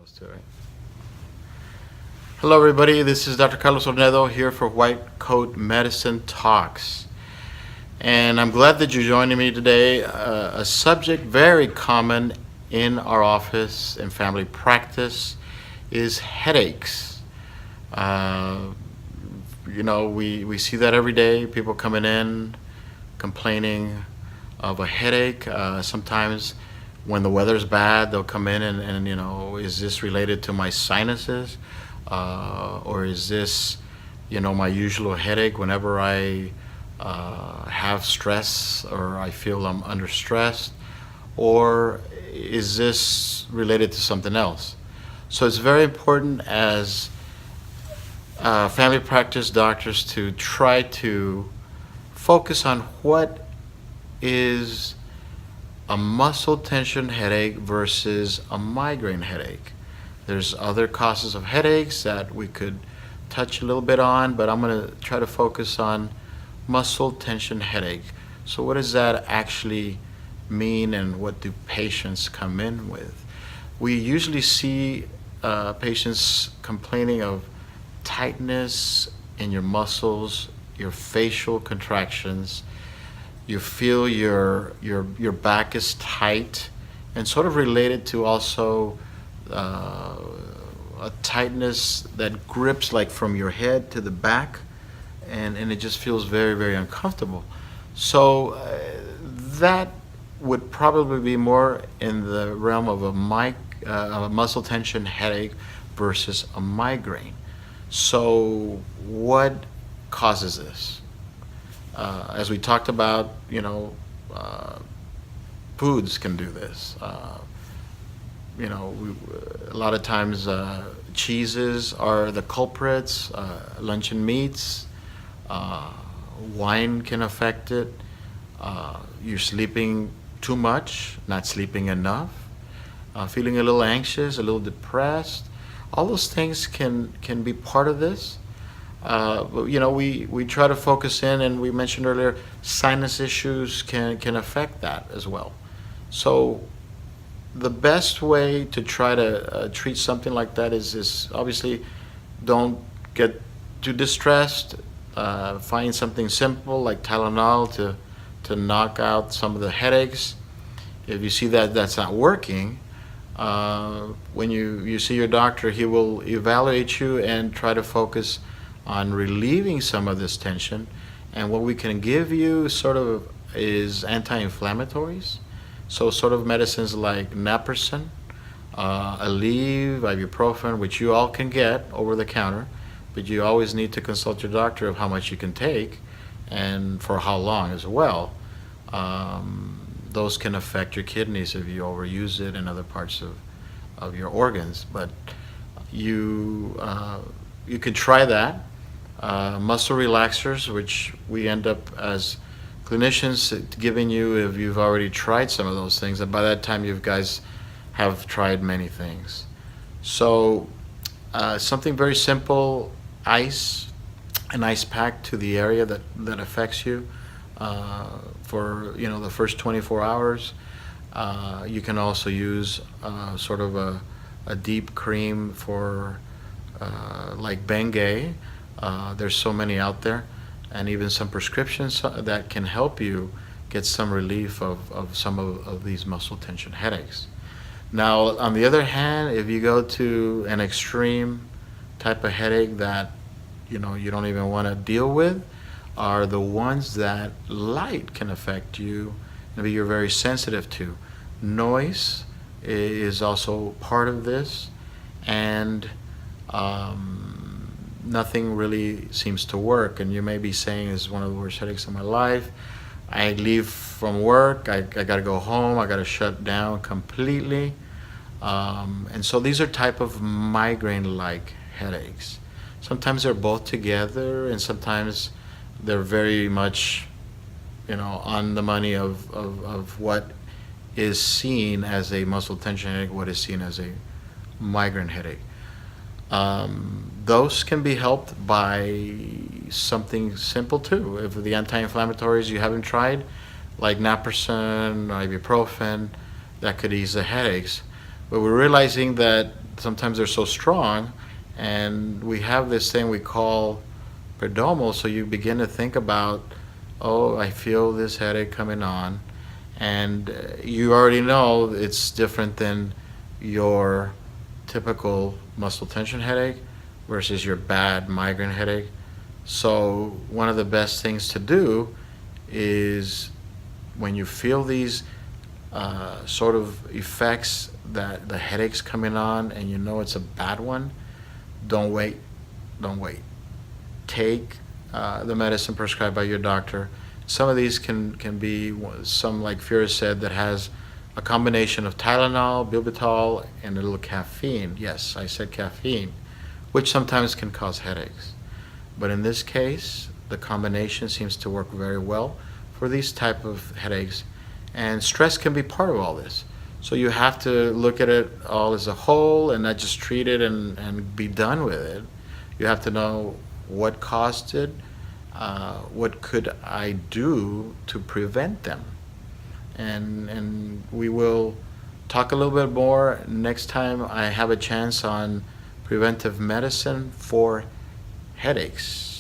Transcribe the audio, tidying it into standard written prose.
those two, right? Hello, everybody. This is Dr. Carlos Ornedo here for Whitecoat Medicine Talks. And I'm glad that you're joining me today. A subject very common in our office and family practice is headaches. Uh, we see that every day. People coming in complaining of a headache. Sometimes when the weather's bad, they'll come in and is this related to my sinuses? Or is this, my usual headache whenever I have stress or I feel I'm under stress? Or is this related to something else? So it's very important as family practice doctors to try to focus on what is a muscle tension headache versus a migraine headache. There's other causes of headaches that we could touch a little bit on, but I'm going to try to focus on muscle tension headache. So what does that actually mean, and what do patients come in with? We usually see patients complaining of tightness in your muscles, your facial contractions. You feel your back is tight, and sort of related to also a tightness that grips like from your head to the back, and it just feels very, very uncomfortable. So that would probably be more in the realm of a muscle tension headache versus a migraine. So what causes this? As we talked about, foods can do this. A lot of times cheeses are the culprits, luncheon meats, wine can affect it. You're sleeping too much, not sleeping enough, feeling a little anxious, a little depressed. All those things can be part of this. But we try to focus in, and we mentioned earlier, sinus issues can affect that as well. So the best way to try to treat something like that is obviously don't get too distressed. Find something simple like Tylenol to knock out some of the headaches. If you see that that's not working, when you see your doctor, he will evaluate you and try to focus on relieving some of this tension. And what we can give you sort of is anti-inflammatories. So sort of medicines like naproxen, Aleve, ibuprofen, which you all can get over the counter, but you always need to consult your doctor of how much you can take and for how long as well. Those can affect your kidneys if you overuse it and other parts of your organs. But you can try that. Muscle relaxers, which we end up as clinicians giving you if you've already tried some of those things, and by that time you guys have tried many things. So something very simple, an ice pack to the area that affects you for the first 24 hours. You can also use sort of a deep cream for like Bengay. There's so many out there, and even some prescriptions that can help you get some relief of some of these muscle tension headaches. Now, on the other hand, if you go to an extreme type of headache that you don't even want to deal with, are the ones that light can affect you, maybe you're very sensitive to. Noise is also part of this, and nothing really seems to work. And you may be saying, "This is one of the worst headaches of my life. I leave from work, I got to go home, I got to shut down completely." And so these are type of migraine-like headaches. Sometimes they're both together, and sometimes they're very much, on the money of what is seen as a muscle tension headache, what is seen as a migraine headache. Those can be helped by something simple too. If the anti-inflammatories you haven't tried, like naproxen, ibuprofen, that could ease the headaches. But we're realizing that sometimes they're so strong, and we have this thing we call predomal. So you begin to think about, oh, I feel this headache coming on, and you already know it's different than your typical muscle tension headache versus your bad migraine headache. So one of the best things to do is when you feel these sort of effects that the headache's coming on and you know it's a bad one, don't wait. Don't wait. Take the medicine prescribed by your doctor. Some of these can be some, like Fira said, that has a combination of Tylenol, Bilbitol, and a little caffeine. Yes, I said caffeine, which sometimes can cause headaches. But in this case, the combination seems to work very well for these type of headaches. And stress can be part of all this. So you have to look at it all as a whole and not just treat it and be done with it. You have to know what caused it, what could I do to prevent them. And we will talk a little bit more next time I have a chance on preventive medicine for headaches.